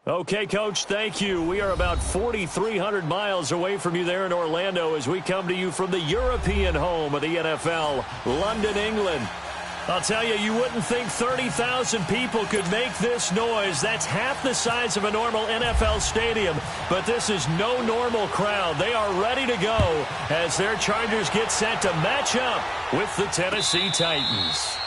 Okay, Coach, thank you. We are about 4,300 miles away from you there in Orlando as we come to you from the European home of the NFL, London, England. I'll tell you, you wouldn't think 30,000 people could make this noise. That's half the size of a normal NFL stadium, but this is no normal crowd. They are ready to go as their Chargers get set to match up with the Tennessee Titans.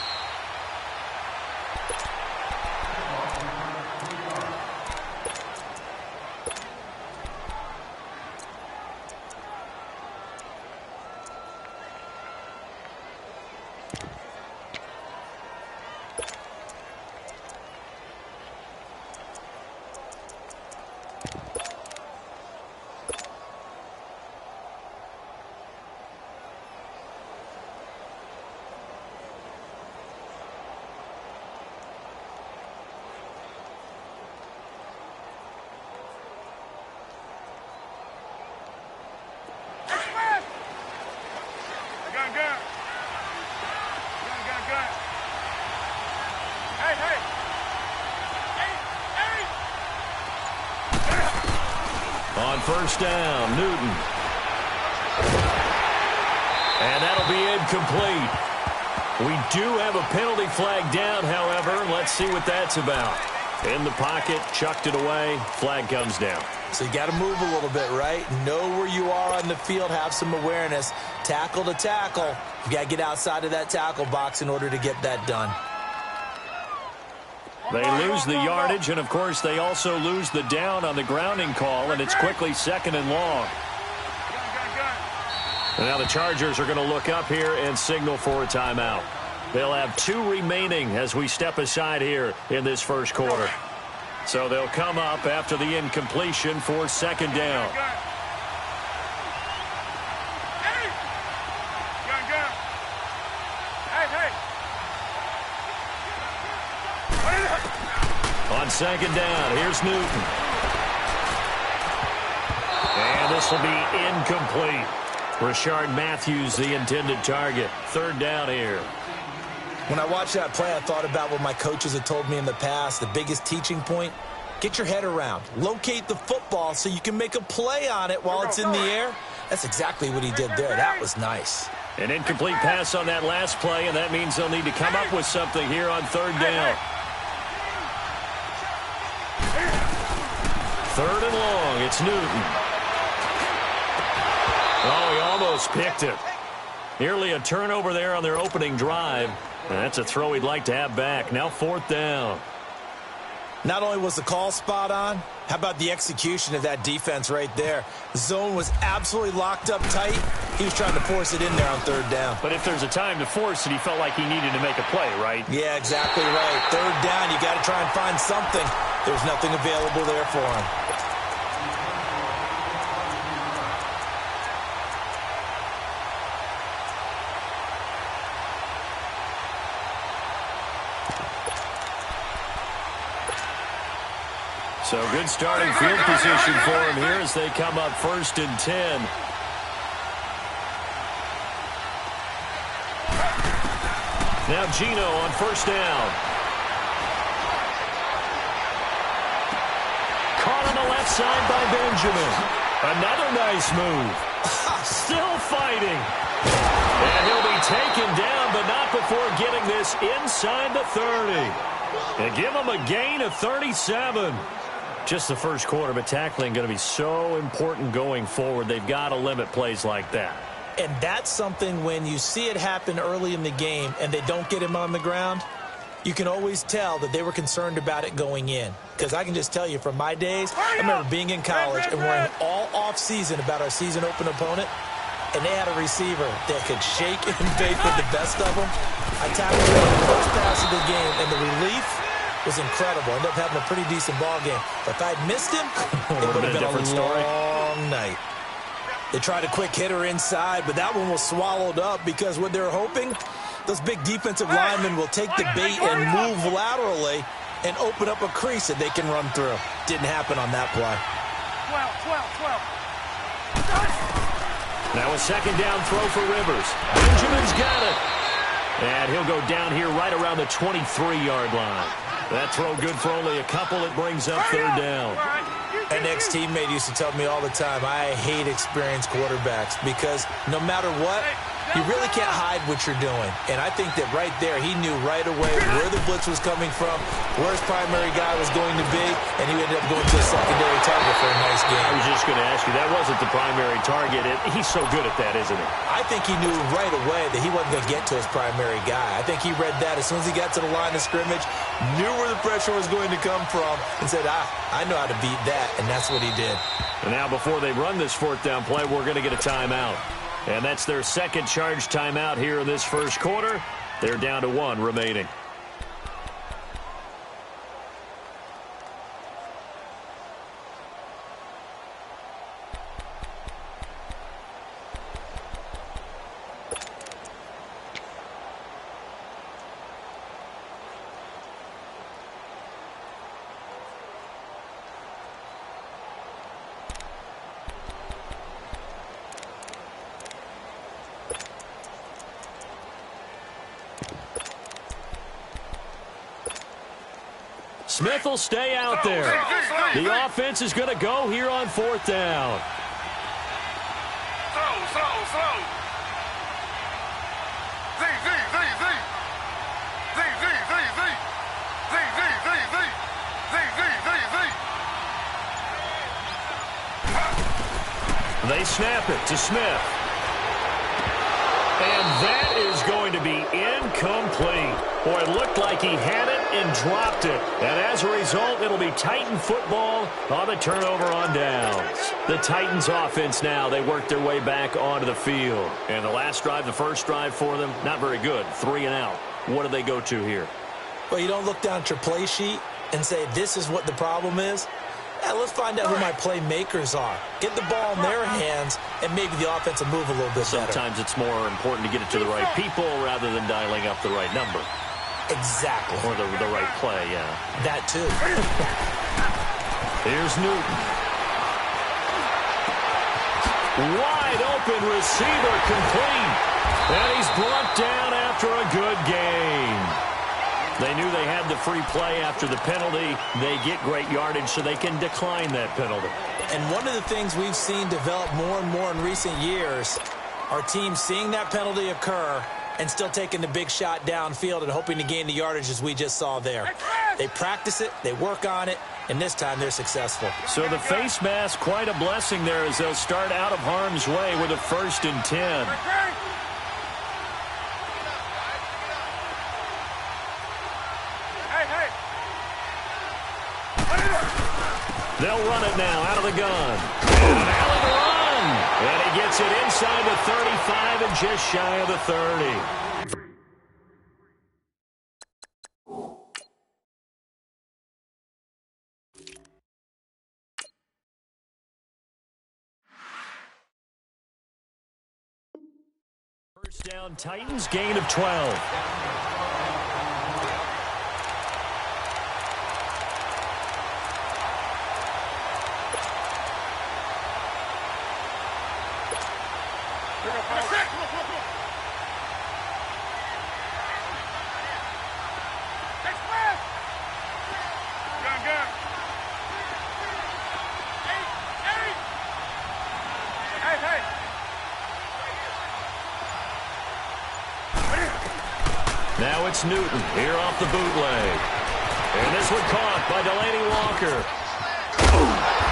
On first down, Newton. And that'll be incomplete. We do have a penalty flag down, however. Let's see what that's about. In the pocket, chucked it away, flag comes down. So you got to move a little bit, right? Know where you are on the field, have some awareness. Tackle to tackle. You got to get outside of that tackle box in order to get that done. They lose the yardage, and, of course, they also lose the down on the grounding call, and it's quickly second and long. And now the Chargers are going to look up here and signal for a timeout. They'll have 2 remaining as we step aside here in this first quarter. So they'll come up after the incompletion for second down. On second down, here's Newton. And this will be incomplete. Rashard Matthews, the intended target. Third down here. When I watched that play, I thought about what my coaches had told me in the past. The biggest teaching point, get your head around. Locate the football so you can make a play on it while it's in the air. That's exactly what he did there. That was nice. An incomplete pass on that last play, and that means they'll need to come up with something here on third down. Third and long, it's Newton. Oh, he almost picked it. Nearly a turnover there on their opening drive. And that's a throw he'd like to have back. Now fourth down. Not only was the call spot on, how about the execution of that defense right there? The zone was absolutely locked up tight. He was trying to force it in there on third down. But if there's a time to force it, he felt like he needed to make a play, right? Yeah, exactly right. Third down, you got to try and find something. There's nothing available there for him. So good starting field position for him here as they come up first and 10. Now Gino on first down. Caught on the left side by Benjamin. Another nice move. Still fighting. And he'll be taken down, but not before getting this inside the 30. And give him a gain of 37. Just the first quarter, but tackling going to be so important going forward. They've got to limit plays like that. And that's something when you see it happen early in the game and they don't get him on the ground, you can always tell that they were concerned about it going in. Because I can just tell you from my days, I remember being in college and worrying all off-season about our season-open opponent, and they had a receiver that could shake and bake with the best of them. I tackled him on the first pass of the game, and the relief was incredible. Ended up having a pretty decent ball game. But if I'd missed him, it would have been a long night. They tried a quick hitter inside, but that one was swallowed up because what they're hoping, those big defensive linemen will take the bait and move laterally and open up a crease that they can run through. Didn't happen on that play. 12. Now a second down throw for Rivers. Benjamin's got it. And he'll go down here right around the 23-yard line. That throw good for only a couple. It brings up third down. An ex-teammate used to tell me all the time, I hate experienced quarterbacks because no matter what, you really can't hide what you're doing. And I think that right there, he knew right away where the blitz was coming from, where his primary guy was going to be, and he ended up going to a secondary target for a nice game. I was just going to ask you, that wasn't the primary target. He's so good at that, isn't he? I think he knew right away that he wasn't going to get to his primary guy. I think he read that as soon as he got to the line of scrimmage, knew where the pressure was going to come from, and said, I know how to beat that, and that's what he did. And now before they run this fourth down play, we're going to get a timeout. And that's their second charge timeout here in this first quarter. They're down to 1 remaining. Smith will stay out there. The offense is going to go here on fourth down. Slow. They snap it to Smith. And that is going to be incomplete. Boy, it looked like he had it and dropped it. And as a result, it'll be Titan football on the turnover on downs. The Titans offense now, they work their way back onto the field. And the last drive, the first drive for them, not very good. 3 and out. What do they go to here? Well, you don't look down at your play sheet and say, this is what the problem is. Let's find out who my playmakers are. Get the ball in their hands, and maybe the offense will move a little bit better. Sometimes it's more important to get it to the right people rather than dialing up the right number. Exactly. Or the right play, yeah. That too. Here's Newton. Wide open receiver complete. And he's brought down after a good game. They knew they had the free play after the penalty. They get great yardage so they can decline that penalty. And one of the things we've seen develop more and more in recent years are teams seeing that penalty occur and still taking the big shot downfield and hoping to gain the yardage as we just saw there. They practice it, they work on it, and this time they're successful. So the face mask, quite a blessing there as they'll start out of harm's way with a 1st and 10. They'll run it now out of the gun. And an Allen run. And he gets it inside the 35 and just shy of the 30. First down, Titans, gain of 12. Now it's Newton here off the bootleg. And this one caught by Delaney Walker.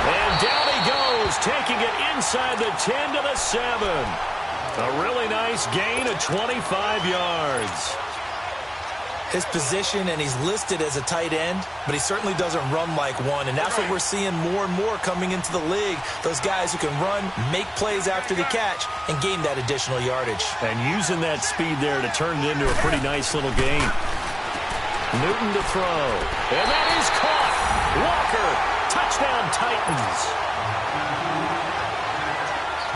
And down he goes, taking it inside the 10 to the 7. A really nice gain of 25 yards. His position, and he's listed as a tight end, but he certainly doesn't run like one, and that's what we're seeing more and more coming into the league. Those guys who can run, make plays after the catch, and gain that additional yardage. And using that speed there to turn it into a pretty nice little gain. Newton to throw. And that is caught. Walker, touchdown Titans.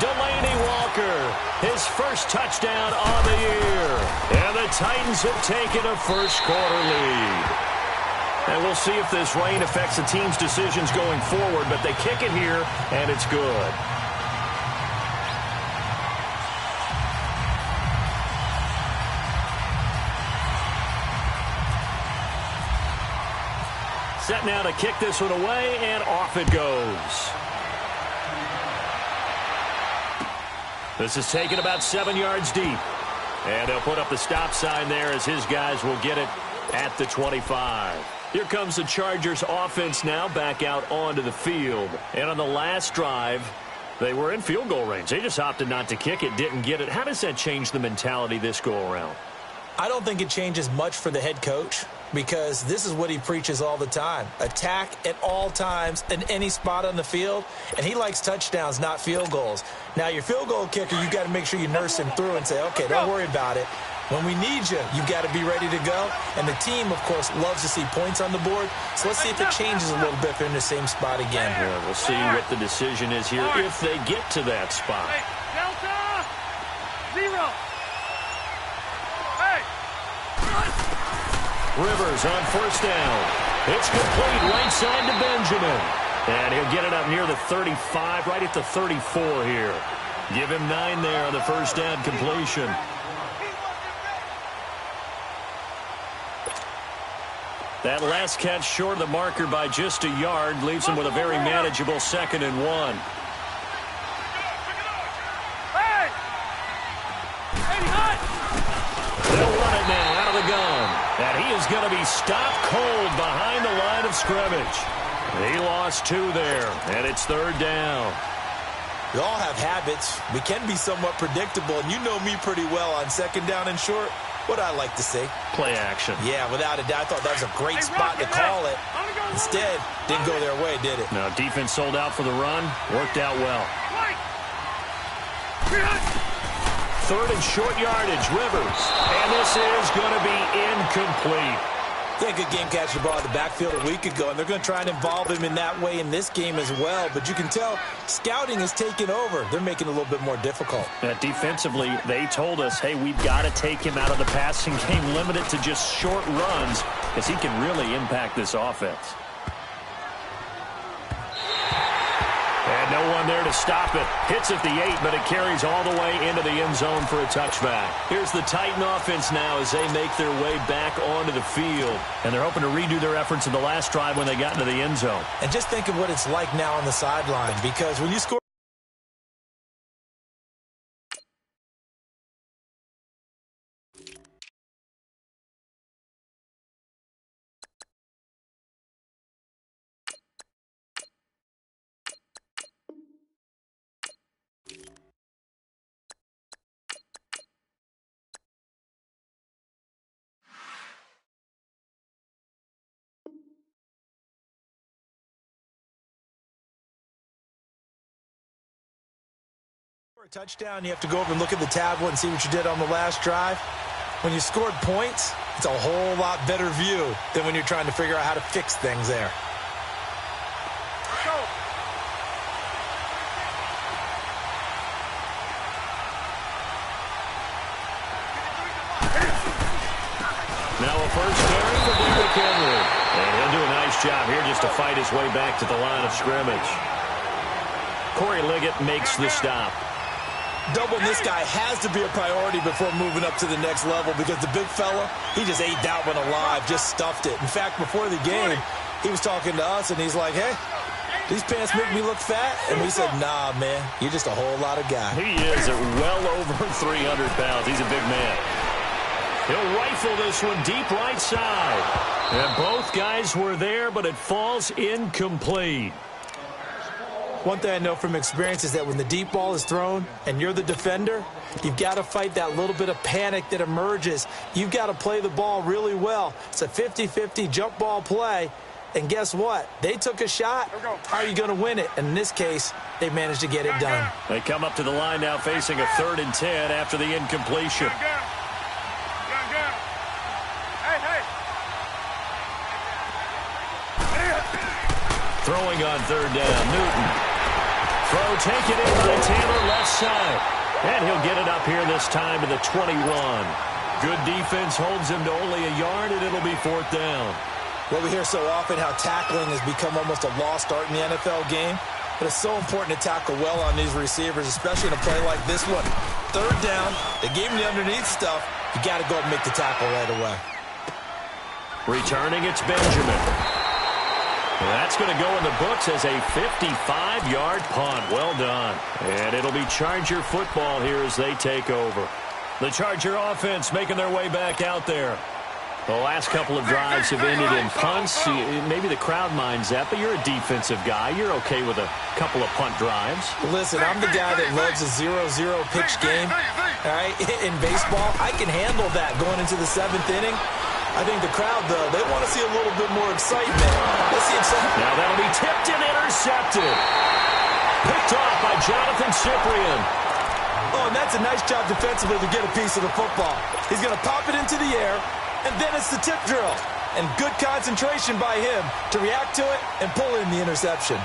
Delaney Walker, his first touchdown on the year. And the Titans have taken a first-quarter lead. And we'll see if this rain affects the team's decisions going forward, but they kick it here, and it's good. Set now to kick this one away, and off it goes. This is taken about 7 yards deep. And they'll put up the stop sign there as his guys will get it at the 25. Here comes the Chargers offense now back out onto the field. And on the last drive, they were in field goal range. They just opted not to kick it, didn't get it. How does that change the mentality this go around? I don't think it changes much for the head coach because this is what he preaches all the time. Attack at all times in any spot on the field, and he likes touchdowns, not field goals. Now, your field goal kicker, you've got to make sure you nurse him through and say, okay, don't worry about it. When we need you, you've got to be ready to go. And the team, of course, loves to see points on the board. So let's see if it changes a little bit if they're in the same spot again. Yeah, we'll see what the decision is here if they get to that spot. Delta, 0. Rivers on first down. It's complete right side to Benjamin. And he'll get it up near the 35, right at the 34 here. Give him 9 there on the first down completion. That last catch short of the marker by just a yard leaves him with a very manageable 2nd and 1. They'll run it now out of the gun. And he is going to be stopped cold behind the line of scrimmage. He lost 2 there, and it's 3rd down. We all have habits. We can be somewhat predictable, and you know me pretty well on 2nd down and short. What I like to see? Play action. Yeah, without a doubt. I thought that was a great spot to call it. Instead, didn't go their way, did it? Now, defense sold out for the run. Worked out well. 3rd and short yardage, Rivers. And this is going to be incomplete. They had a good game catching the ball in the backfield a week ago, and they're going to try and involve him in that way in this game as well. But you can tell scouting is taking over. They're making it a little bit more difficult. Defensively, they told us, hey, we've got to take him out of the passing game, limit it to just short runs, because he can really impact this offense. And no one there to stop it. Hits at the 8, but it carries all the way into the end zone for a touchback. Here's the Titan offense now as they make their way back onto the field. And they're hoping to redo their efforts in the last drive when they got into the end zone. And just think of what it's like now on the sideline, because when you score a touchdown, you have to go over and look at the tablet and see what you did on the last drive. When you scored points, it's a whole lot better view than when you're trying to figure out how to fix things there. Now a first carry for Derrick Henry. And he'll do a nice job here just to fight his way back to the line of scrimmage. Corey Liggett makes the stop. Doubling this guy has to be a priority before moving up to the next level because the big fella, he just ate that one alive, just stuffed it. In fact, before the game, he was talking to us, and he's like, hey, these pants make me look fat. And we said, nah, man, you're just a whole lot of guy. He is at well over 300 pounds. He's a big man. He'll rifle this one deep right side. And both guys were there, but it falls incomplete. One thing I know from experience is that when the deep ball is thrown and you're the defender, you've got to fight that little bit of panic that emerges. You've got to play the ball really well. It's a 50-50 jump ball play. And guess what? They took a shot. How are you going to win it? And in this case, they managed to get it done. They come up to the line now facing a 3rd and 10 after the incompletion. Throwing on 3rd down, Newton. Throw taken in by Taylor left side. And he'll get it up here this time to the 21. Good defense holds him to only a yard, and it'll be 4th down. Well, we hear so often how tackling has become almost a lost art in the NFL game. But it's so important to tackle well on these receivers, especially in a play like this one. 3rd down, they gave him the underneath stuff. You got to go and make the tackle right away. Returning, it's Benjamin. That's going to go in the books as a 55-yard punt. Well done. And it'll be Charger football here as they take over. The Charger offense making their way back out there. The last couple of drives have ended in punts. Maybe the crowd minds that, but you're a defensive guy. You're okay with a couple of punt drives. Listen, I'm the guy that loves a 0-0 pitch game. All right, in baseball, I can handle that going into the 7th inning. I think the crowd, though, they want to see a little bit more excitement. Let's see excitement. Now that'll be tipped and intercepted. Picked off by Jonathan Cyprien. Oh, and that's a nice job defensively to get a piece of the football. He's going to pop it into the air. And then it's the tip drill. And good concentration by him to react to it and pull in the interception.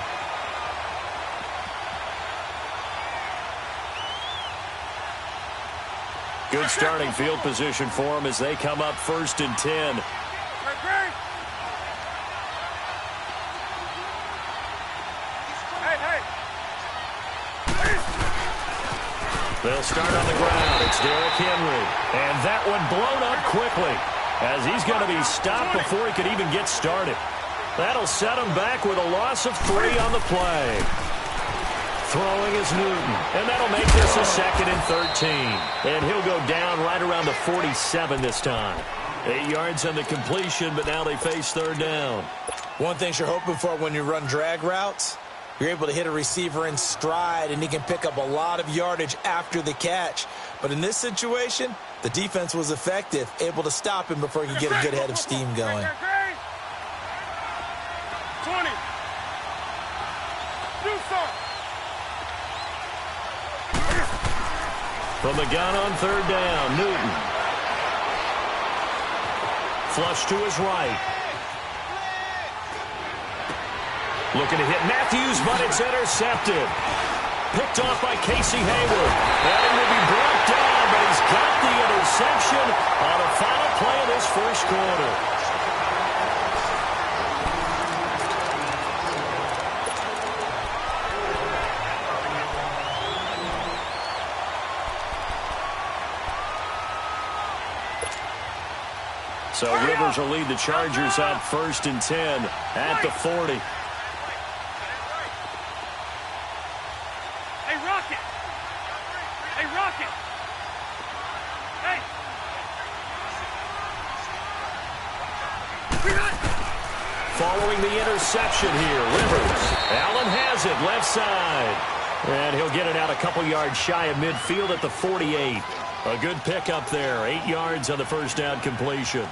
Good starting field position for him as they come up 1st and 10. They'll start on the ground. It's Derrick Henry. And that one blown up quickly, as he's going to be stopped before he could even get started. That'll set him back with a loss of 3 on the play. Throwing is Newton, and that'll make this a 2nd and 13. And he'll go down right around the 47 this time. 8 yards on the completion, but now they face 3rd down. One thing you're hoping for when you run drag routes, you're able to hit a receiver in stride, and he can pick up a lot of yardage after the catch. But in this situation, the defense was effective, able to stop him before he could get a good head of steam going. 20. Do something. From the gun on 3rd down, Newton. Flush to his right. Looking to hit Matthews, but it's intercepted. Picked off by Casey Hayward. And he will be brought down, but he's got the interception on the final play of this 1st quarter. So Rivers will lead the Chargers out 1st and 10 at the 40. Hey, Rocket! Hey, Rocket! Hey! Following the interception here, Rivers. Allen has it, left side. And he'll get it out a couple yards shy of midfield at the 48. A good pickup there, 8 yards on the 1st down completion.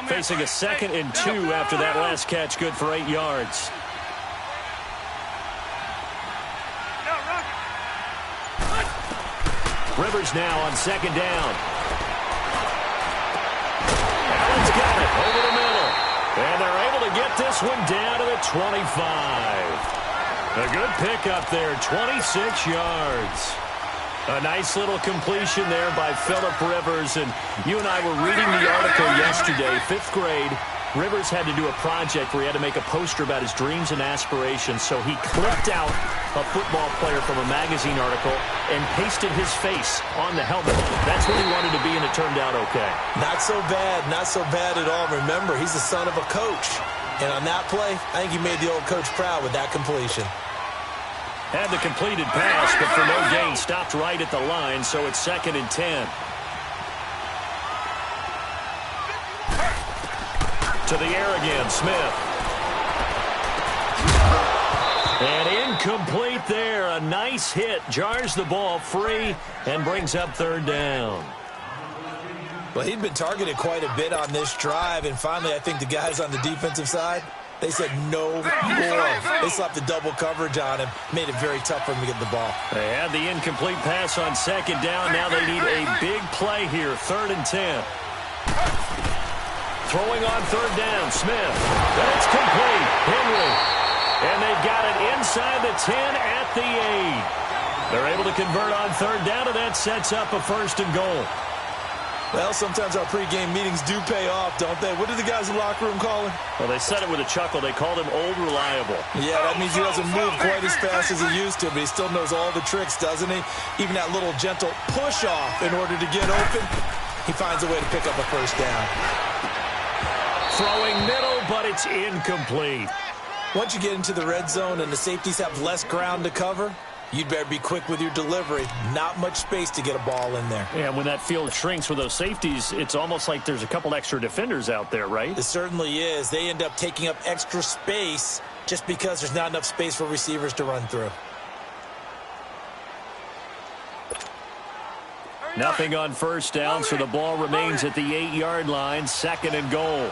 Facing a 2nd and 2 after that last catch, good for 8 yards. Rivers now on 2nd down. Allen's got it over the middle. And they're able to get this one down to the 25. A good pickup there, 26 yards. A nice little completion there by Phillip Rivers. And you and I were reading the article yesterday, 5th grade. Rivers had to do a project where he had to make a poster about his dreams and aspirations. So he clipped out a football player from a magazine article and pasted his face on the helmet. That's what he wanted to be, and it turned out okay. Not so bad at all. Remember, he's the son of a coach. And on that play, I think he made the old coach proud with that completion. Had the completed pass, but for no gain, stopped right at the line, so it's 2nd and 10. To the air again, Smith. And incomplete there. A nice hit. Jars the ball free and brings up 3rd down. Well, he'd been targeted quite a bit on this drive, and finally I think the guys on the defensive side, they said no more. They slapped the double coverage on him, made it very tough for him to get the ball. They had the incomplete pass on 2nd down. Now they need a big play here, 3rd and 10. Throwing on 3rd down, Smith. That's complete. Henry. And they've got it inside the 10 at the 8. They're able to convert on 3rd down, and that sets up a 1st and goal. Well, sometimes our pregame meetings do pay off, don't they? What do the guys in the locker room call him? Well, they said it with a chuckle. They called him Old Reliable. Yeah, that means he doesn't move quite as fast as he used to, but he still knows all the tricks, doesn't he? Even that little gentle push-off in order to get open, he finds a way to pick up a first down. Throwing middle, but it's incomplete. Once you get into the red zone and the safeties have less ground to cover, you'd better be quick with your delivery. Not much space to get a ball in there. Yeah, when that field shrinks with those safeties, it's almost like there's a couple extra defenders out there, right? It certainly is. They end up taking up extra space just because there's not enough space for receivers to run through. Nothing on first down, so the ball remains at the 8-yard line, 2nd and goal.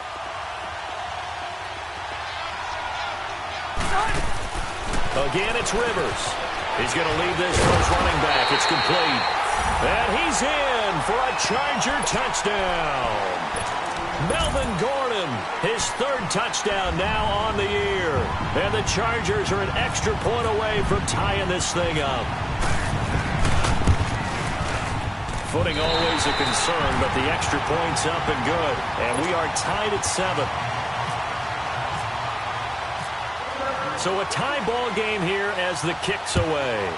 Again, it's Rivers. He's going to leave this for his running back. It's complete. And he's in for a Charger touchdown. Melvin Gordon, his 3rd touchdown now on the year. And the Chargers are an extra point away from tying this thing up. Footing always a concern, but the extra point's up and good. And we are tied at 7. So a tie ball game here as the kick's away.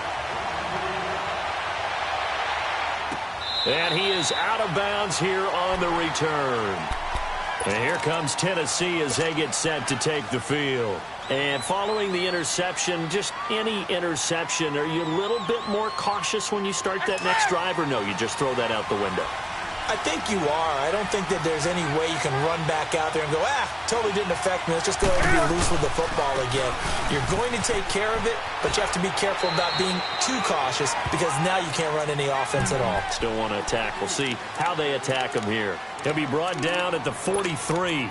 And he is out of bounds here on the return. And here comes Tennessee as they get set to take the field. And following the interception, just any interception, are you a little bit more cautious when you start that next drive, or no, you just throw that out the window? I think you are. I don't think that there's any way you can run back out there and go, totally didn't affect me. Let's just go ahead and be loose with the football again. You're going to take care of it, but you have to be careful about being too cautious because now you can't run any offense at all. Still want to attack. We'll see how they attack him here. He'll be brought down at the 43.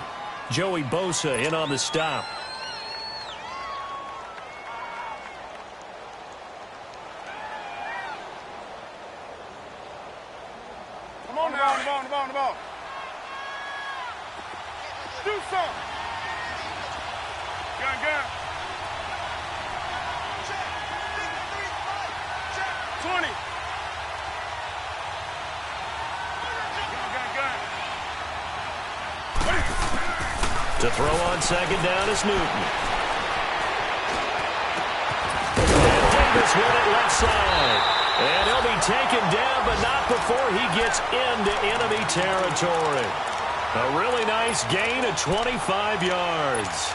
Joey Bosa in on the stop. The ball. Do something. Gun. 20. Gun. To throw on 2nd down is Newton. And Davis with it left side. And he'll be taken down, but not before he gets into enemy territory. A really nice gain of 25 yards.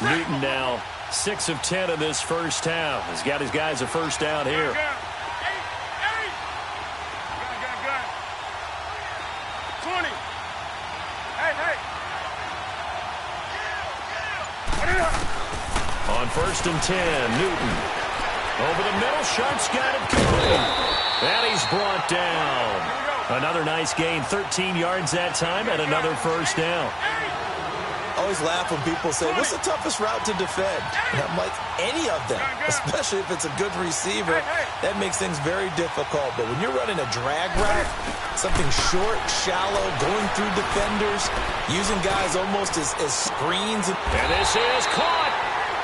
Newton now 6 of 10 in this first half. He's got his guys a first down here. Gun. 20. Hey. On 1st and 10, Newton. Over the middle, Sharp's got it complete. And he's brought down. Another nice gain, 13 yards that time, and another first down. I always laugh when people say, what's the toughest route to defend? And I'm like, any of them, especially if it's a good receiver. That makes things very difficult. But when you're running a drag route, something short, shallow, going through defenders, using guys almost as screens. And this is caught.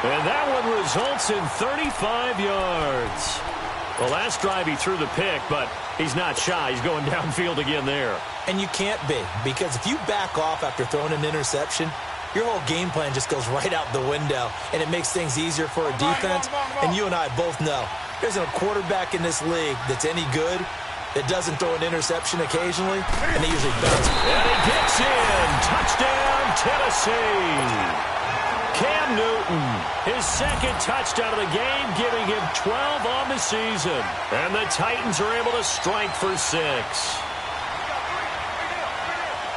And that one results in 35 yards. The last drive he threw the pick, but he's not shy. He's going downfield again there. And you can't be, because if you back off after throwing an interception, your whole game plan just goes right out the window, and it makes things easier for a defense. And you and I both know there's a quarterback in this league that's any good that doesn't throw an interception occasionally, and they usually bounce. And he gets in. Touchdown, Tennessee. Cam Newton, his 2nd touchdown of the game, giving him 12 on the season. And the Titans are able to strike for 6.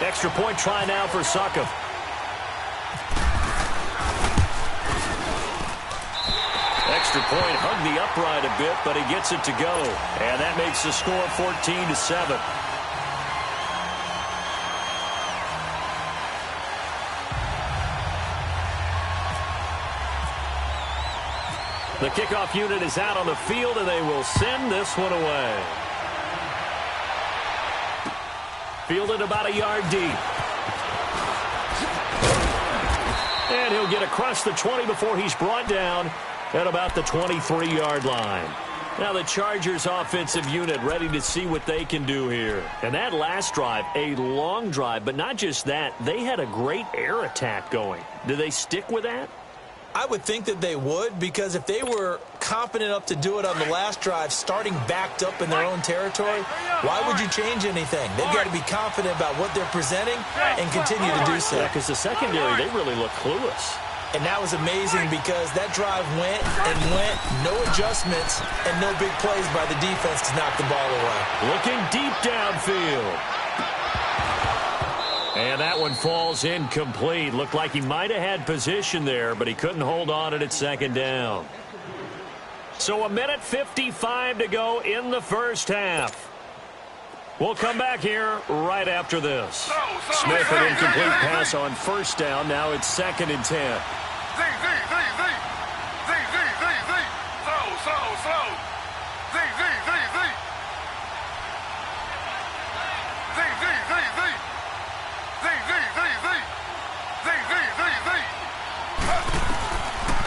Extra point try now for Succop. Extra point, hugged the upright a bit, but he gets it to go. And that makes the score 14-7. The kickoff unit is out on the field, and they will send this one away. Fielded about a yard deep. And he'll get across the 20 before he's brought down at about the 23-yard line. Now the Chargers offensive unit ready to see what they can do here. And that last drive, a long drive, but not just that. They had a great air attack going. Do they stick with that? I would think that they would, because if they were confident enough to do it on the last drive, starting backed up in their own territory, why would you change anything? They've got to be confident about what they're presenting and continue to do so. Yeah, because the secondary, they really look clueless. And that was amazing because that drive went and went, no adjustments, and no big plays by the defense to knock the ball away. Looking deep downfield. And that one falls incomplete. Looked like he might have had position there, but he couldn't hold on at second down. So 1:55 to go in the first half. We'll come back here right after this. Smith, an incomplete pass on first down. Now it's 2nd and 10.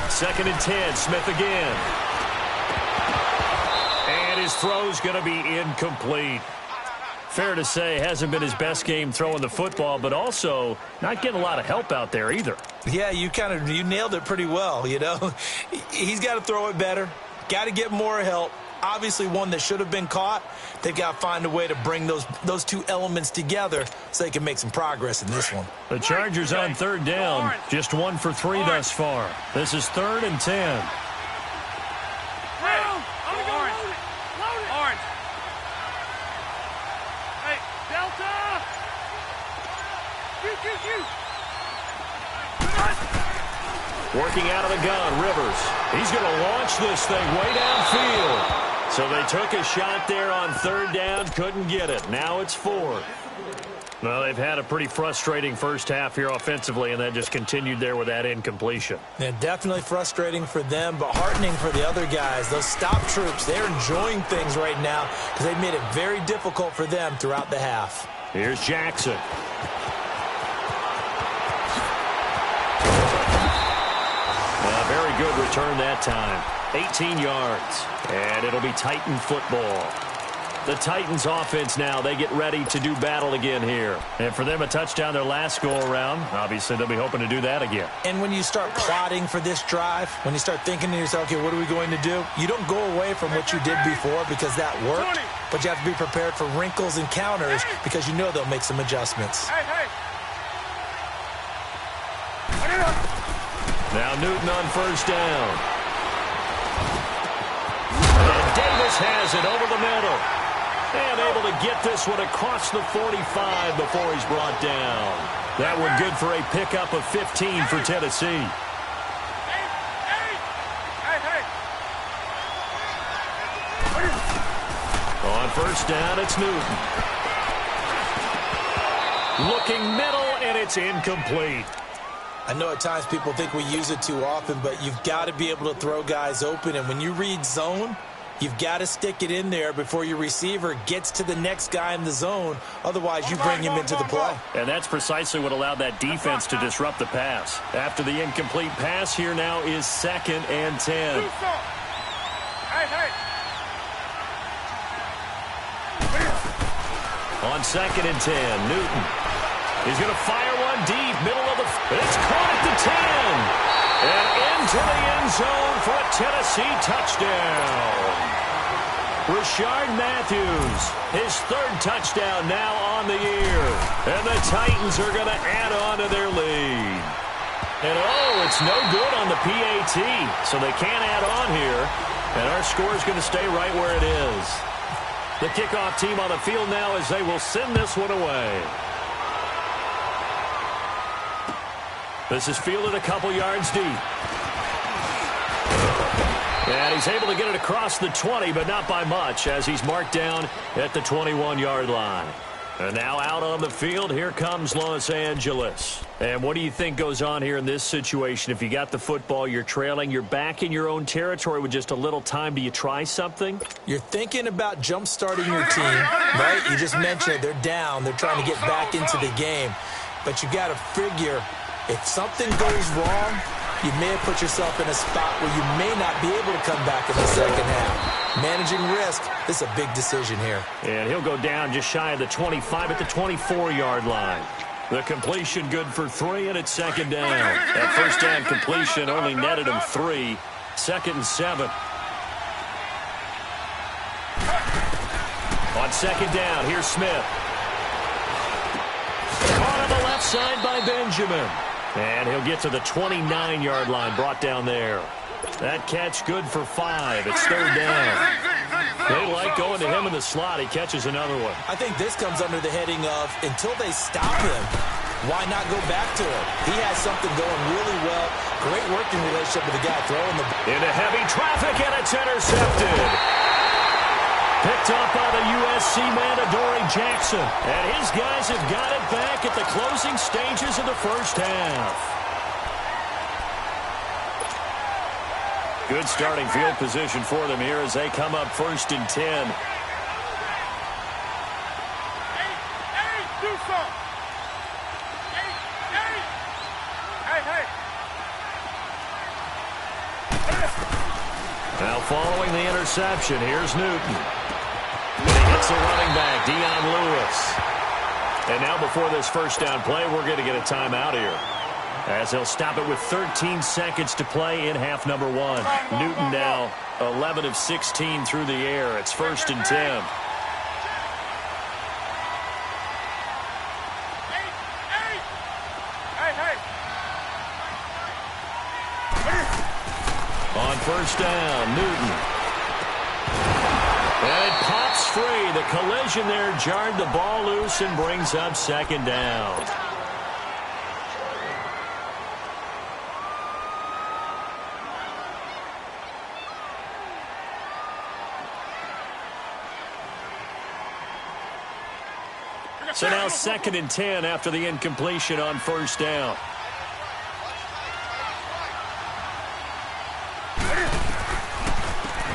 Second and 10, Smith again. And his throw's going to be incomplete. Fair to say, hasn't been his best game throwing the football, but also not getting a lot of help out there either. Yeah, you nailed it pretty well, you know. He's got to throw it better, got to get more help. Obviously one that should have been caught. They've got to find a way to bring those two elements together so they can make some progress in this one. The Chargers on 3rd down, just 1 for 3 thus far. This is 3rd and 10. Working out of the gun, Rivers. He's going to launch this thing way downfield. So they took a shot there on 3rd down, couldn't get it. Now it's 4th. Well, they've had a pretty frustrating first half here offensively, and that just continued there with that incompletion. Yeah, definitely frustrating for them, but heartening for the other guys. Those stop troops, they're enjoying things right now because they've made it very difficult for them throughout the half. Here's Jackson. Very good return that time. 18 yards. And it'll be Titan football. The Titans offense now, they get ready to do battle again here. And for them, a touchdown their last go-around. Obviously, they'll be hoping to do that again. And when you start plotting for this drive, when you start thinking to yourself, okay, what are we going to do? You don't go away from what you did before because that worked. But you have to be prepared for wrinkles and counters because you know they'll make some adjustments. Now Newton on 1st down. And Davis has it over the middle. And able to get this one across the 45 before he's brought down. That one good for a pickup of 15 for Tennessee. On 1st down, it's Newton. Looking middle, and it's incomplete. I know at times people think we use it too often, but you've got to be able to throw guys open. And when you read zone, you've got to stick it in there before your receiver gets to the next guy in the zone. Otherwise, you bring him into the play. And that's precisely what allowed that defense to disrupt the pass. After the incomplete pass, here now is 2nd and 10. On 2nd and 10, Newton. He's going to fire one deep, middle of the... It's caught at the 10. And into the end zone for a Tennessee touchdown. Rashard Matthews, his 3rd touchdown now on the year. And the Titans are going to add on to their lead. And, it's no good on the PAT. So they can't add on here. And our score is going to stay right where it is. The kickoff team on the field now as they will send this one away. This is fielded a couple yards deep. And he's able to get it across the 20, but not by much, as he's marked down at the 21-yard line. And now out on the field, here comes Los Angeles. And what do you think goes on here in this situation? If you got the football, you're trailing, you're back in your own territory with just a little time. Do you try something? You're thinking about jump-starting your team, right? You just mentioned they're down. They're trying to get back into the game. But you got to figure, if something goes wrong, you may have put yourself in a spot where you may not be able to come back in the second half. Managing risk, this is a big decision here. And he'll go down just shy of the 25 at the 24-yard line. The completion good for 3, and it's second down. That first down completion only netted him 3. 2nd and 7. On second down, here's Smith. Caught on the left side by Benjamin. And he'll get to the 29-yard line, brought down there. That catch good for 5. It's third down. They like going to him in the slot. He catches another one. I think this comes under the heading of until they stop him, why not go back to him? He has something going really well. Great working relationship with the guy throwing the ball. Into heavy traffic, and it's intercepted. Picked up by the USC man, Adoree Jackson. And his guys have got it back at the closing stages of the first half. Good starting field position for them here as they come up 1st and 10. Do something. Now following the interception, here's Newton. And he hits the running back, Dion Lewis. And now before this first down play, we're going to get a timeout here, as they'll stop it with 13 seconds to play in half number 1. Newton now 11 of 16 through the air. It's 1st and 10. On first down, Newton. And it pops free. The collision there jarred the ball loose and brings up second down. So now 2nd and 10 after the incompletion on first down.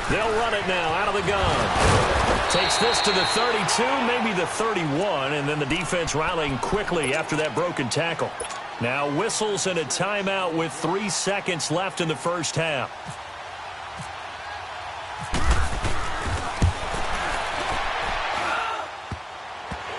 They'll run it now out of the gun. Takes this to the 32, maybe the 31, and then the defense rallying quickly after that broken tackle. Now whistles and a timeout with 3 seconds left in the first half.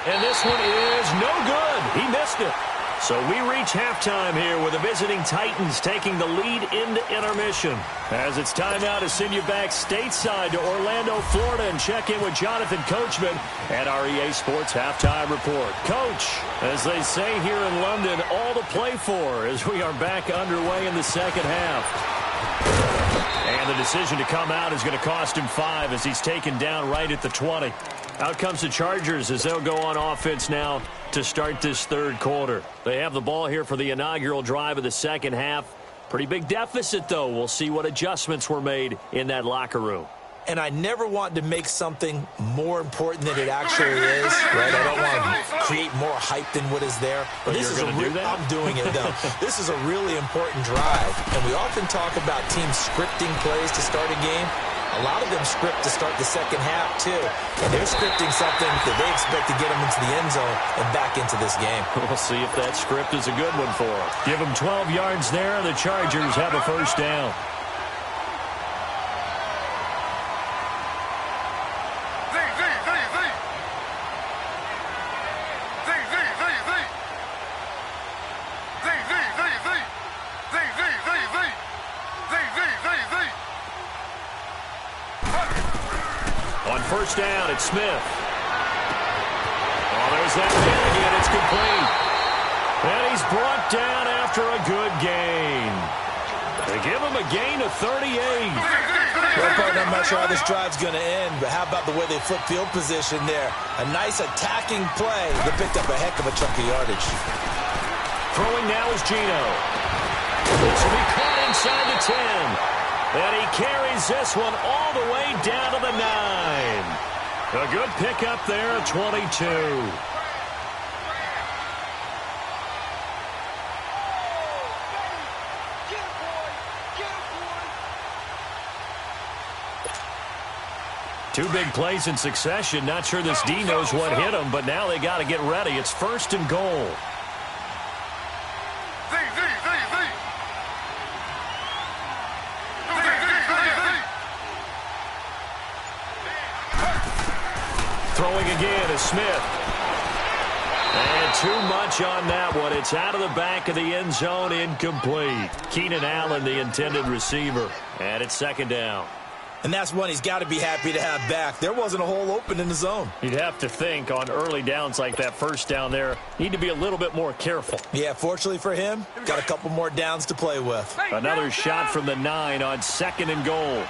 And this one is no good. He missed it. So we reach halftime here with the visiting Titans taking the lead into intermission. As it's time now to send you back stateside to Orlando, Florida, and check in with Jonathan Coachman at our EA Sports Halftime Report. Coach, as they say here in London, all to play for as we are back underway in the second half. And the decision to come out is going to cost him 5 as he's taken down right at the 20. Out comes the Chargers as they'll go on offense now to start this third quarter. They have the ball here for the inaugural drive of the second half. Pretty big deficit, though. We'll see what adjustments were made in that locker room. And I never want to make something more important than it actually is, right? I don't want to create more hype than what is there. But this is going to do that? I'm doing it, though. This is a really important drive. And we often talk about teams scripting plays to start a game. A lot of them script to start the second half, too. And they're scripting something that they expect to get them into the end zone and back into this game. We'll see if that script is a good one for them. Give them 12 yards there. The Chargers have a first down. First down, it's Smith. Oh, there's that man again. It's complete. And he's brought down after a good gain. They give him a gain of 38. Well, partner, I'm not sure how this drive's going to end, but how about the way they flip field position there? A nice attacking play that picked up a heck of a chunk of yardage. Throwing now is Gino. This will be caught inside the 10. And he carries this one all the way down to the 9. A good pickup there at 22. Two big plays in succession. Not sure this D knows what hit him, but now they got to get ready. It's 1st and goal. Throwing again is Smith. And too much on that one. It's out of the back of the end zone, incomplete. Keenan Allen, the intended receiver. And it's 2nd down. And that's one he's got to be happy to have back. There wasn't a hole open in the zone. You'd have to think on early downs like that, 1st down there, need to be a little bit more careful. Yeah, fortunately for him, got a couple more downs to play with. Another shot from the 9 on 2nd and goal.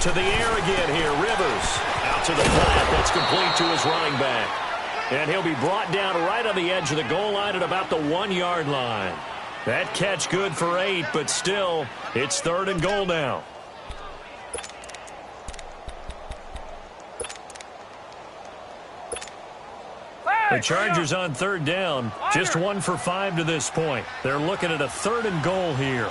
To the air again here, Rivers. Out to the flat, that's complete to his running back. And he'll be brought down right on the edge of the goal line at about the 1-yard line. That catch good for 8, but still, it's 3rd and goal now. The Chargers on 3rd down, just 1 for 5 to this point. They're looking at a 3rd and goal here.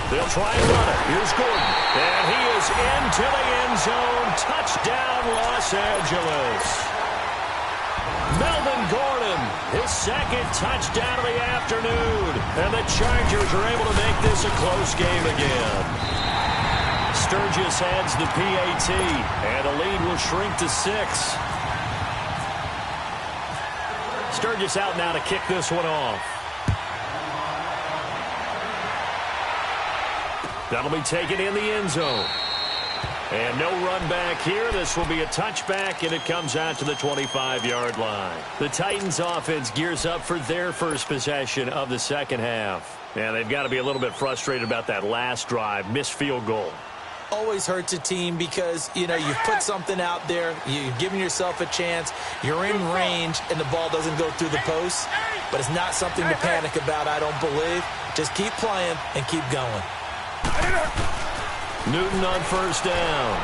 They'll try and run it. Here's Gordon. And he is into the end zone. Touchdown, Los Angeles. Melvin Gordon, his 2nd touchdown of the afternoon. And the Chargers are able to make this a close game again. Sturgis adds the PAT. And the lead will shrink to 6. Sturgis out now to kick this one off. That'll be taken in the end zone. And no run back here. This will be a touchback, and it comes out to the 25-yard line. The Titans offense gears up for their first possession of the 2nd half. And they've got to be a little bit frustrated about that last drive, missed field goal. Always hurts a team because, you know, you've put something out there, you've given yourself a chance, you're in range, and the ball doesn't go through the post. But it's not something to panic about, I don't believe. Just keep playing and keep going. Newton on 1st down.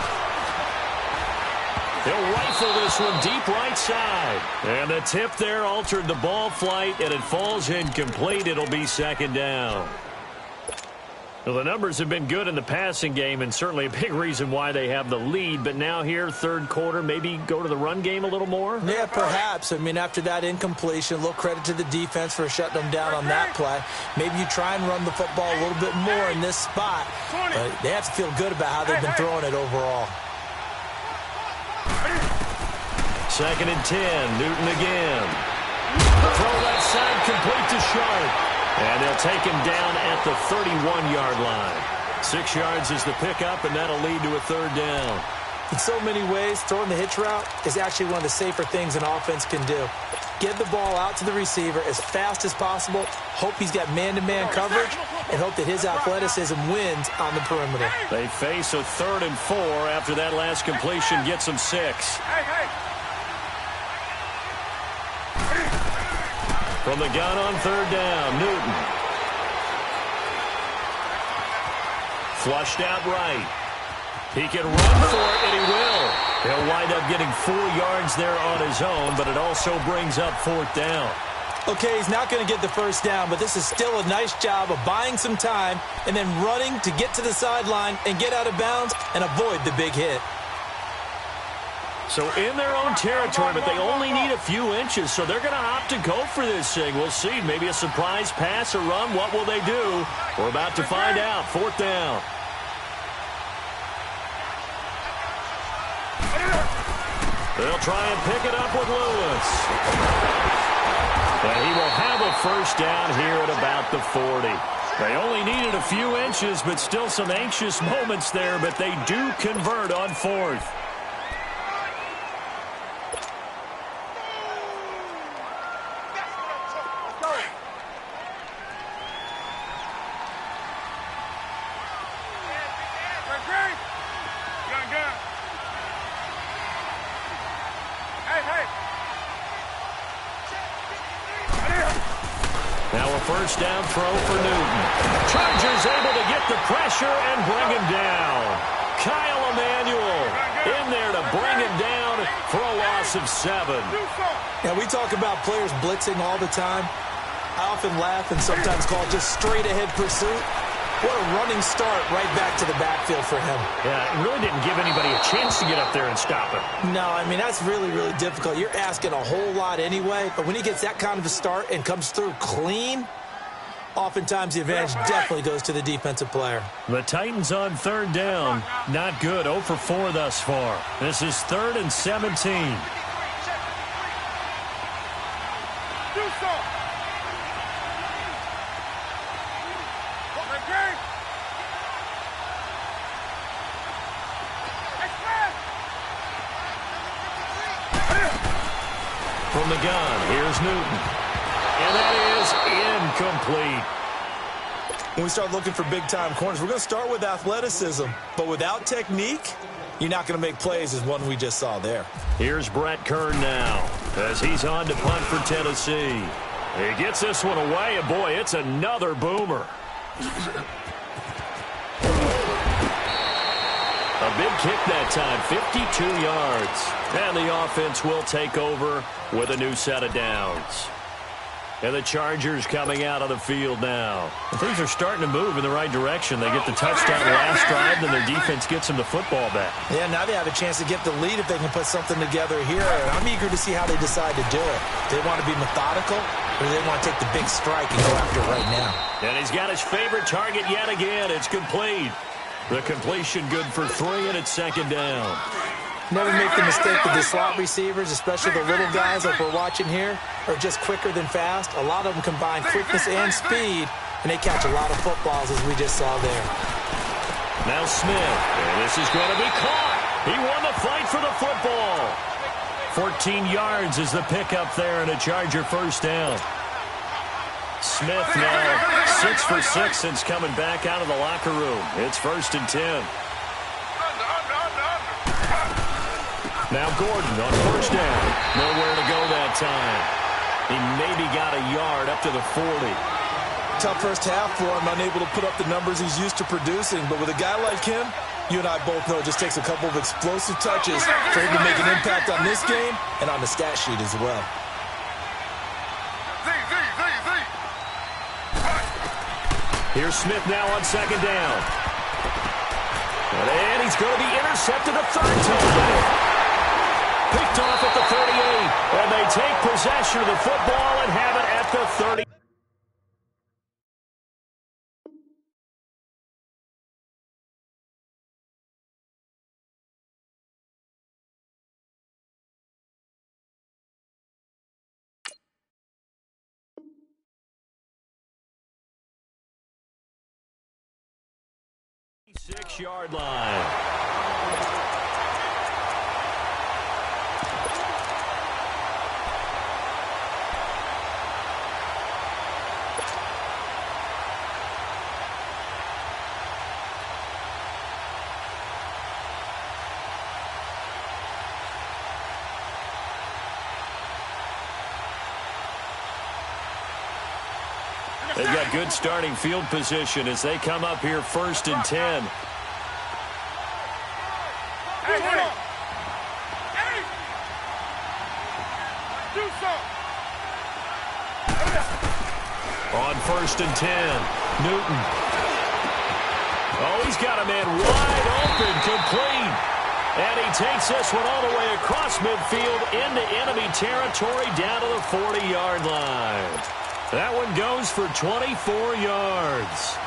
He'll rifle this one deep right side. And the tip there altered the ball flight, and it falls incomplete. It'll be 2nd down. Well, the numbers have been good in the passing game, and certainly a big reason why they have the lead. But now here, 3rd quarter, maybe go to the run game a little more? Yeah, perhaps. I mean, after that incompletion, a little credit to the defense for shutting them down on that play. Maybe you try and run the football a little bit more in this spot. But they have to feel good about how they've been throwing it overall. 2nd and 10, Newton again. Throw that side complete to Sharp. And they'll take him down at the 31-yard line. 6 yards is the pickup, and that'll lead to a 3rd down. In so many ways, throwing the hitch route is actually one of the safer things an offense can do. Get the ball out to the receiver as fast as possible, hope he's got man-to-man coverage, and hope that his athleticism wins on the perimeter. They face a 3rd and 4 after that last completion gets them 6. From the gun on 3rd down, Newton. Flushed out right. He can run for it, and he will. He'll wind up getting 4 yards there on his own, but it also brings up 4th down. Okay, he's not going to get the 1st down, but this is still a nice job of buying some time and then running to get to the sideline and get out of bounds and avoid the big hit. So in their own territory, but they only need a few inches, so they're going to opt to go for this thing. We'll see. Maybe a surprise pass or run. What will they do? We're about to find out. 4th down. They'll try and pick it up with Lewis. And he will have a 1st down here at about the 40. They only needed a few inches, but still some anxious moments there, but they do convert on 4th. first down throw for Newton. Chargers able to get the pressure and bring him down. Kyle Emanuel in there to bring him down for a loss of 7. Yeah, we talk about players blitzing all the time. I often laugh and sometimes call it just straight-ahead pursuit. What a running start right back to the backfield for him. Yeah, it really didn't give anybody a chance to get up there and stop him. No, I mean, that's really, really difficult. You're asking a whole lot anyway, but when he gets that kind of a start and comes through clean, oftentimes the advantage definitely goes to the defensive player. The Titans on 3rd down. Not good. 0 for 4 thus far. This is 3rd and 17. From the gun, here's Newton. And that is incomplete. When we start looking for big-time corners, we're going to start with athleticism. But without technique, you're not going to make plays as one we just saw there. Here's Brett Kern now as he's on to punt for Tennessee. He gets this one away, and boy, it's another boomer. A big kick that time, 52 yards. And the offense will take over with a new set of downs. And the Chargers coming out of the field now. Things are starting to move in the right direction. They get the touchdown last drive, and their defense gets them the football back. Yeah, now they have a chance to get the lead if they can put something together here. And I'm eager to see how they decide to do it. Do they want to be methodical, or do they want to take the big strike and go after it right now? And he's got his favorite target yet again. It's complete. The completion good for 3, and it's 2nd down. Never make the mistake with the slot receivers, especially the little guys like we're watching here, are just quicker than fast. A lot of them combine quickness and speed, and they catch a lot of footballs, as we just saw there. Now Smith, and this is going to be caught. He won the fight for the football. 14 yards is the pickup there, and a Charger first down. Smith now 6 for 6 since coming back out of the locker room. It's 1st and 10. Now Gordon on 1st down. Nowhere to go that time. He maybe got a yard up to the 40. Tough first half for him, unable to put up the numbers he's used to producing. But with a guy like him, you and I both know it just takes a couple of explosive touches for him to make an impact on this game and on the stat sheet as well. Here's Smith now on 2nd down. And he's going to be intercepted a 3rd time. Picked off at the 38, and they take possession of the football and have it at the 30. Six-yard line. They've got good starting field position as they come up here 1st and 10. On 1st and 10, Newton. Oh, he's got a man wide open, complete. And he takes this one all the way across midfield into enemy territory down to the 40-yard line. That one goes for 24 yards.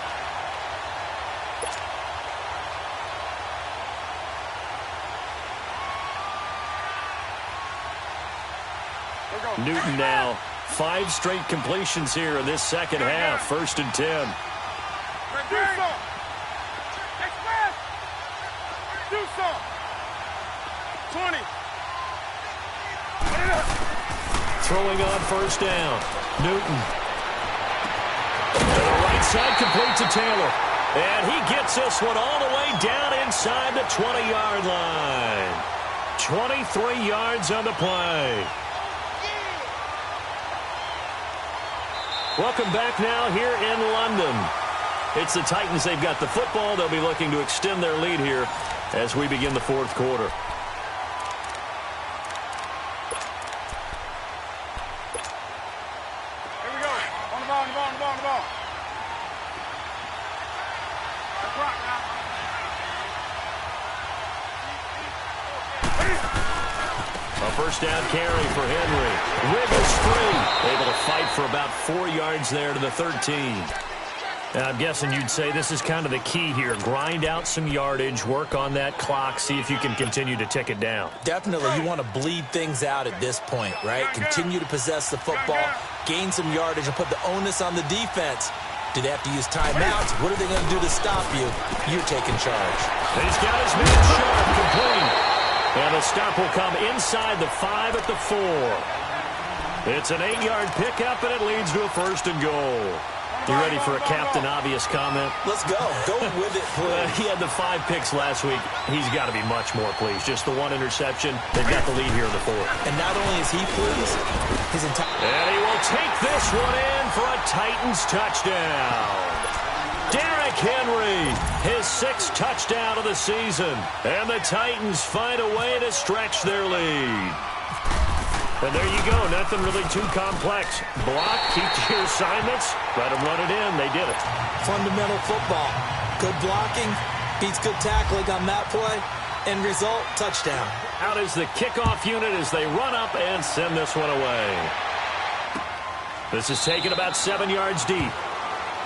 Newton now 5 straight completions here in this second half. 1st and 10. Do some. 20. Throwing on 1st down. Newton. To the right side, complete to Taylor. And he gets this one all the way down inside the 20-yard line. 23 yards on the play. Welcome back now here in London. It's the Titans. They've got the football. They'll be looking to extend their lead here as we begin the fourth quarter. Here we go. On the ball, on the ball, on the ball, on the ball. That's right now. A first down carry for Henry. Wiggles free. Able to fight for about 4 yards there to the 13. I'm guessing you'd say this is kind of the key here. Grind out some yardage, work on that clock, see if you can continue to tick it down. Definitely, you want to bleed things out at this point, right? Continue to possess the football, gain some yardage, and put the onus on the defense. Do they have to use timeouts? What are they going to do to stop you? You're taking charge. He's got his man sharp, complete. And the stop will come inside the 5 at the 4. It's an 8-yard pickup, and it leads to a first and goal. You ready for a Captain Obvious comment? Let's go. Go with it, please. He had the 5 picks last week. He's got to be much more pleased. Just the 1 interception. They've got the lead here in the 4th. And not only is he pleased, his entire... And he will take this one in for a Titans touchdown. Derrick Henry, his 6th touchdown of the season. And the Titans find a way to stretch their lead. And there you go. Nothing really too complex. Block, keep to your assignments, let them run it in. They did it. Fundamental football. Good blocking, beats good tackling on that play. End result, touchdown. Out is the kickoff unit as they run up and send this one away. This is taken about 7 yards deep.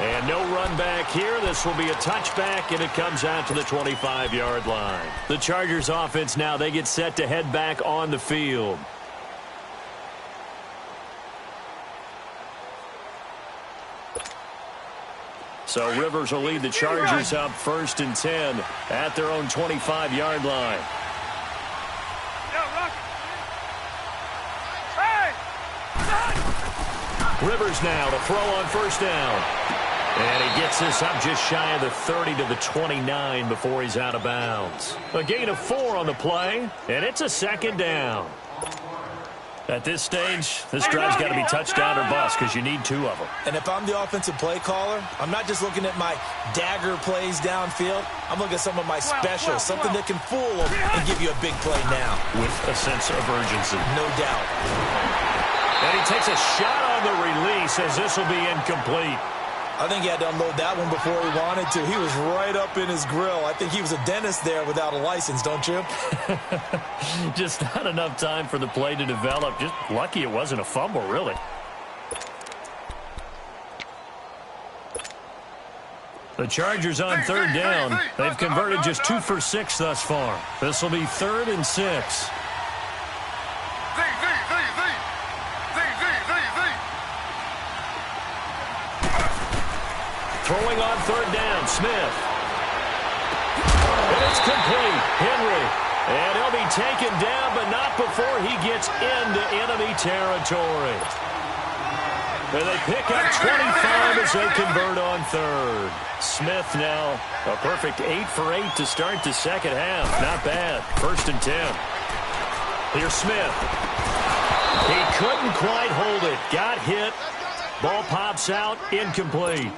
And no run back here. This will be a touchback, and it comes out to the 25-yard line. The Chargers offense now, they get set to head back on the field. So Rivers will lead the Chargers up 1st and 10 at their own 25-yard line. Rivers now to throw on 1st down. And he gets this up just shy of the 30 to the 29 before he's out of bounds. A gain of 4 on the play, and it's a 2nd down. At this stage, this drive's got to be touchdown or bust because you need 2 of them. And if I'm the offensive play caller, I'm not just looking at my dagger plays downfield. I'm looking at some of my specials, something that can fool them and give you a big play now. With a sense of urgency. No doubt. And he takes a shot on the release as this will be incomplete. I think he had to unload that one before he wanted to. He was right up in his grill. I think he was a dentist there without a license, don't you? Just not enough time for the play to develop. Just lucky it wasn't a fumble, really. The Chargers on 3rd down. They've converted just 2 for 6 thus far. This will be 3rd and 6. Throwing on 3rd down, Smith. And it's complete. Henry. And he'll be taken down, but not before he gets into enemy territory. And they pick up 25 as they convert on 3rd. Smith now a perfect 8 for 8 to start the second half. Not bad. 1st and 10. Here's Smith. He couldn't quite hold it. Got hit. Ball pops out. Incomplete.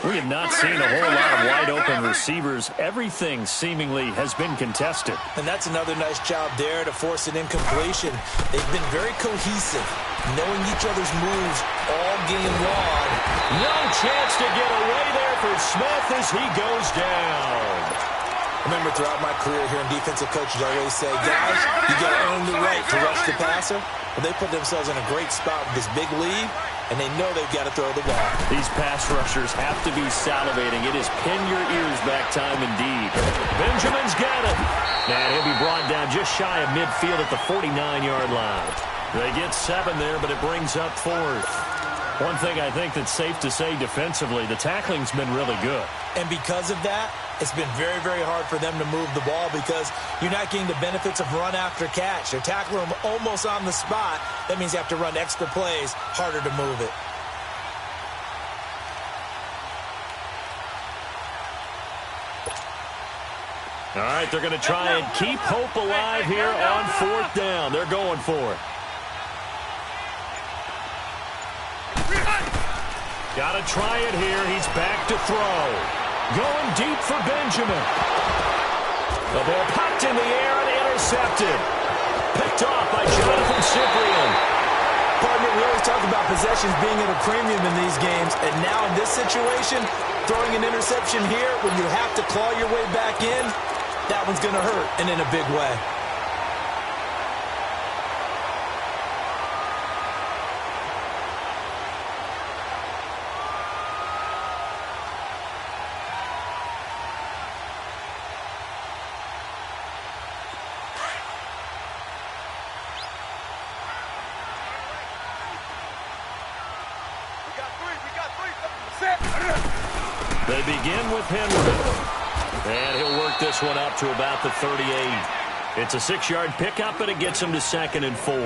We have not seen a whole lot of wide-open receivers. Everything seemingly has been contested. And that's another nice job there to force an incompletion. They've been very cohesive, knowing each other's moves all game long. No chance to get away there for Smith as he goes down. Remember, throughout my career here in defensive coaches, I always say, guys, you got to earn the right to rush the passer. But they put themselves in a great spot with this big lead, and they know they've got to throw the ball. These pass rushers have to be salivating. It is pin your ears back time indeed. Benjamin's got it. And he'll be brought down just shy of midfield at the 49-yard line. They get 7 there, but it brings up 4th. One thing I think that's safe to say defensively, the tackling's been really good. And because of that, it's been very, very hard for them to move the ball because you're not getting the benefits of run after catch. They're tackling them almost on the spot. That means you have to run extra plays, harder to move it. All right, they're going to try and keep hope alive here on 4th down. They're going for it. Got to try it here. He's back to throw. Going deep for Benjamin. The ball popped in the air and intercepted. Picked off by Jonathan Cyprian. Partner, we always talk about possessions being at a premium in these games, and now in this situation, throwing an interception here when you have to claw your way back in, that one's going to hurt, and in a big way. They begin with Henry. And he'll work this one up to about the 38. It's a 6-yard pickup, and it gets him to 2nd and 4.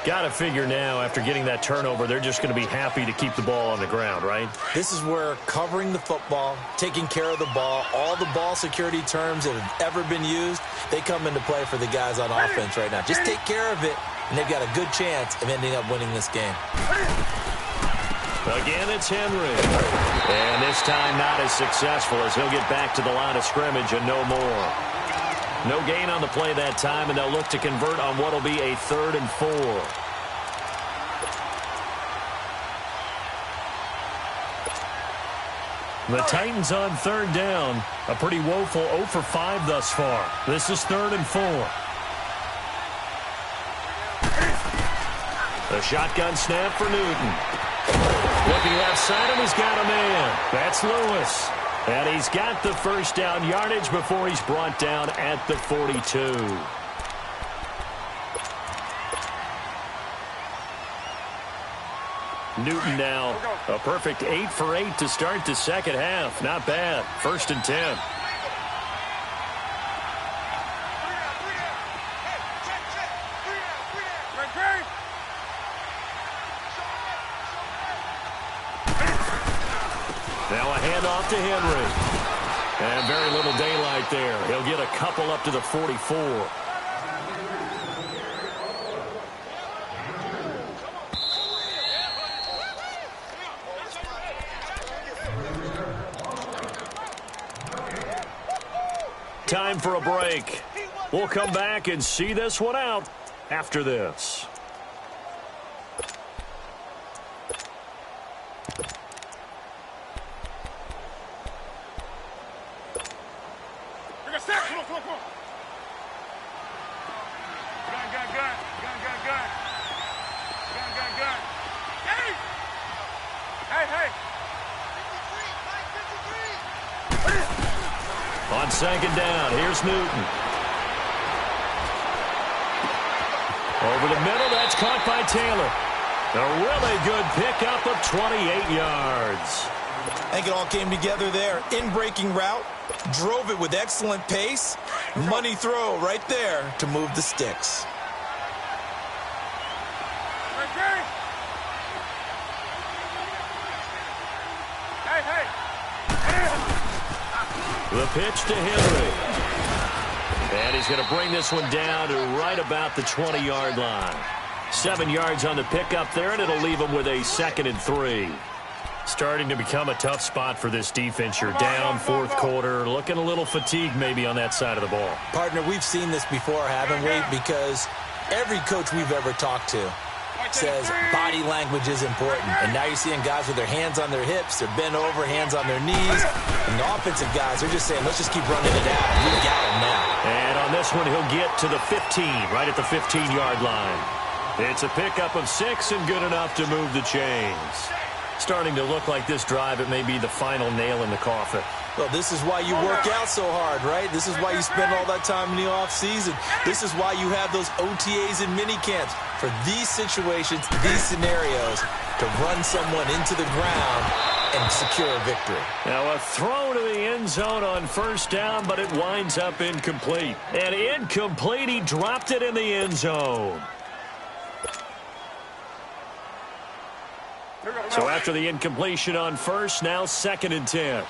Got to figure now, after getting that turnover, they're just going to be happy to keep the ball on the ground, right? This is where covering the football, taking care of the ball, all the ball security terms that have ever been used, they come into play for the guys on offense right now. Just take care of it, and they've got a good chance of ending up winning this game. Again, it's Henry. And this time not as successful as he'll get back to the line of scrimmage and no more. No gain on the play that time, and they'll look to convert on what will be a 3rd and 4. The Titans on 3rd down. A pretty woeful 0 for 5 thus far. This is 3rd and 4. The shotgun snap for Newton. Looking left side, and he's got a man. That's Lewis. And he's got the first down yardage before he's brought down at the 42. Newton now, a perfect 8 for 8 to start the second half. Not bad. 1st and 10. Now a handoff to Henry. And very little daylight there. He'll get a couple up to the 44. Time for a break. We'll come back and see this one out after this. On 2nd down, here's Newton. Over the middle, that's caught by Taylor. A really good pickup of 28 yards. I think it all came together there. In-breaking route, drove it with excellent pace. Money throw right there to move the sticks. The pitch to Henry. And he's going to bring this one down to right about the 20-yard line. 7 yards on the pickup there, and it'll leave him with a 2nd and 3. Starting to become a tough spot for this defense. You're down 4th quarter, looking a little fatigued maybe on that side of the ball. Partner, we've seen this before, haven't we? Because every coach we've ever talked to says body language is important. And now you're seeing guys with their hands on their hips, they're bent over, hands on their knees. And the offensive guys are just saying, let's just keep running it out. We got him now. And on this one, he'll get to the 15, right at the 15-yard line. It's a pickup of 6 and good enough to move the chains. Starting to look like this drive, it may be the final nail in the coffin. Well, this is why you work out so hard, right? This is why you spend all that time in the offseason. This is why you have those OTAs and mini camps. For these situations, these scenarios, to run someone into the ground and secure a victory. Now a throw to the end zone on 1st down, but it winds up incomplete. And incomplete, he dropped it in the end zone. So after the incompletion on 1st, now 2nd and 10.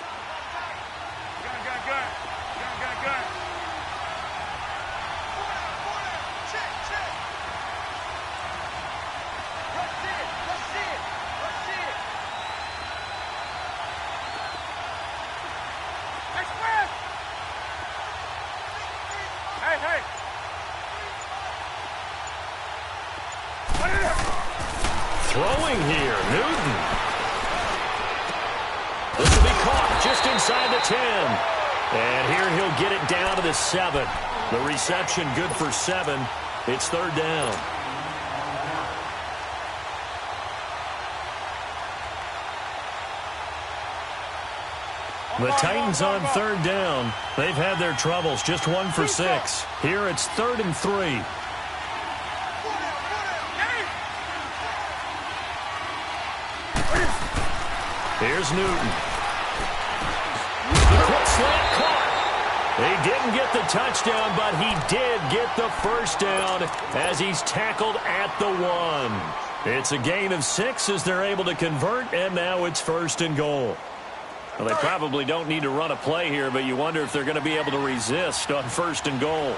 throwing here. Newton. This will be caught just inside the 10. And here he'll get it down to the 7. The reception good for 7. It's third down. The Titans on third down. They've had their troubles. Just 1 for 6. Here it's 3rd and 3. Here's Newton. The quick slant caught. He didn't get the touchdown, but he did get the first down as he's tackled at the 1. It's a gain of 6 as they're able to convert, and now it's 1st and goal. Well, they probably don't need to run a play here, but you wonder if they're going to be able to resist on 1st and goal.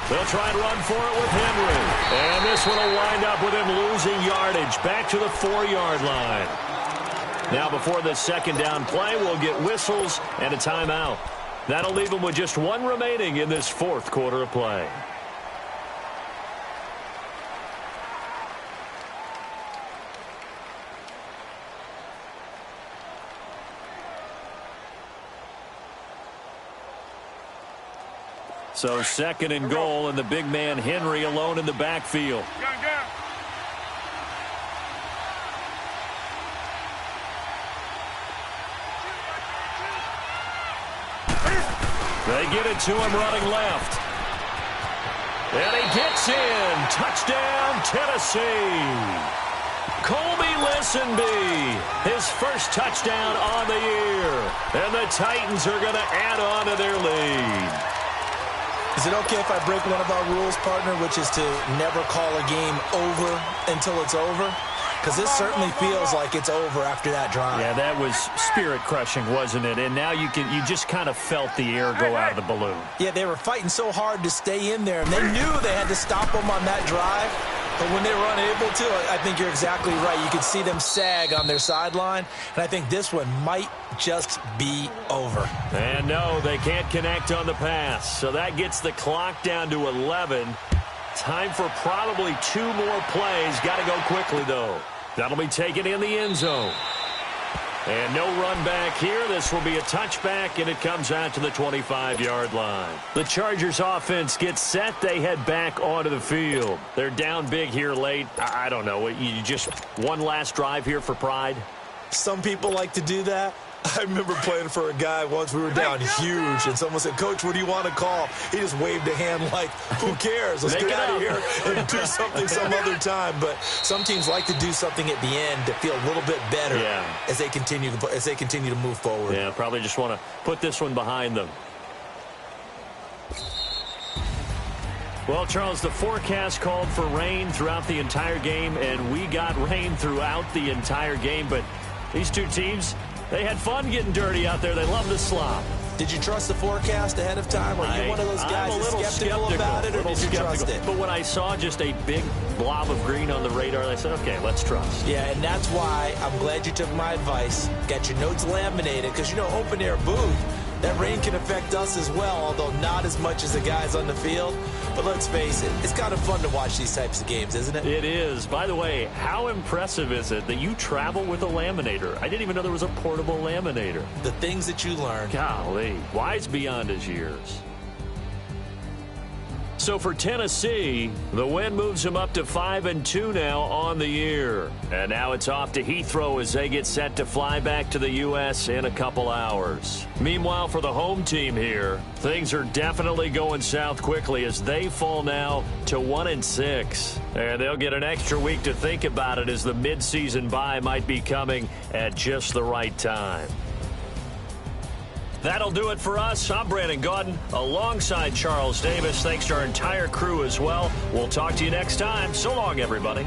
They'll try and run for it with Henry. And this one will wind up with him losing yardage back to the 4-yard line. Now before the second down play, we'll get whistles and a timeout. That'll leave them with just 1 remaining in this 4th quarter of play. So 2nd and goal, and the big man Henry alone in the backfield. They get it to him running left. And he gets in. Touchdown, Tennessee. Colby Listenby, his first touchdown on the year. And the Titans are going to add on to their lead. Is it okay if I break one of our rules, partner, which is to never call a game over until it's over? Because this certainly feels like it's over after that drive. Yeah, that was spirit-crushing, wasn't it? And now you just kind of felt the air go out of the balloon. Yeah, they were fighting so hard to stay in there, and they knew they had to stop them on that drive. But when they were unable to, I think you're exactly right. You could see them sag on their sideline, and I think this one might just be over. And no, they can't connect on the pass. So that gets the clock down to 11. Time for probably 2 more plays. Got to go quickly, though. That'll be taken in the end zone. And no run back here. This will be a touchback, and it comes out to the 25-yard line. The Chargers offense gets set. They head back onto the field. They're down big here late. I don't know. You just one last drive here for pride? Some people like to do that. I remember playing for a guy once. We were down huge, and someone said, "Coach, what do you want to call?" He just waved a hand like, who cares? Let's get out of here and do something some other time. But some teams like to do something at the end to feel a little bit better as they continue to move forward. Yeah, probably just want to put this one behind them. Well, Charles, the forecast called for rain throughout the entire game, and we got rain throughout the entire game. But these two teams, they had fun getting dirty out there. They love to slop. Did you trust the forecast ahead of time? Are you one of those guys that's skeptical about it, or did you trust it? But when I saw just a big blob of green on the radar, I said, okay, let's trust. Yeah, and that's why I'm glad you took my advice. Got your notes laminated, because, open air booth, that rain can affect us as well, although not as much as the guys on the field. But let's face it, it's kind of fun to watch these types of games, isn't it? It is. By the way, how impressive is it that you travel with a laminator? I didn't even know there was a portable laminator. The things that you learn. Golly, wise beyond his years. So for Tennessee, the win moves them up to 5-2 now on the year. And now it's off to Heathrow as they get set to fly back to the U.S. in a couple hours. Meanwhile, for the home team here, things are definitely going south quickly as they fall now to 1-6. And they'll get an extra week to think about it as the midseason bye might be coming at just the right time. That'll do it for us. I'm Brandon Gaudin alongside Charles Davis. Thanks to our entire crew as well. We'll talk to you next time. So long, everybody.